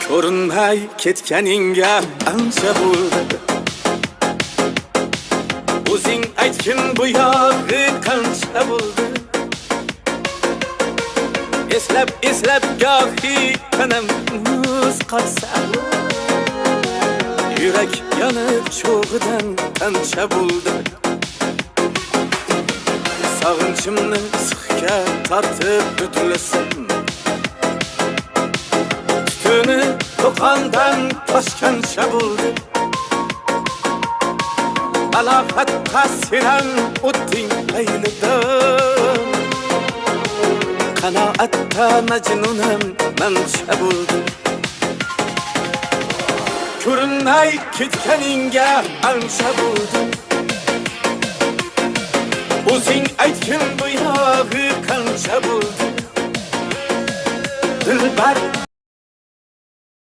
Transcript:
ko'rinmay ketganingga ancha bo'ldi. O'zing aytgin bu yog'i qancha bo'ldi. Eslab gohi tanam muz qolsa, yurak yonib cho'g'idan qancha bo'ldi. Sog'inchimni sixga tortib o'tlasam, tutuni to'qondan toshgancha bo'ldi. Balofat ta'siran o'tding aynidan, qanoatda majnunam mancha bo'ldi. Ko'rinmay ketganingga ancha bo'ldi. O'zing aytgin bu yog'i qancha bo'ldi. Dilbar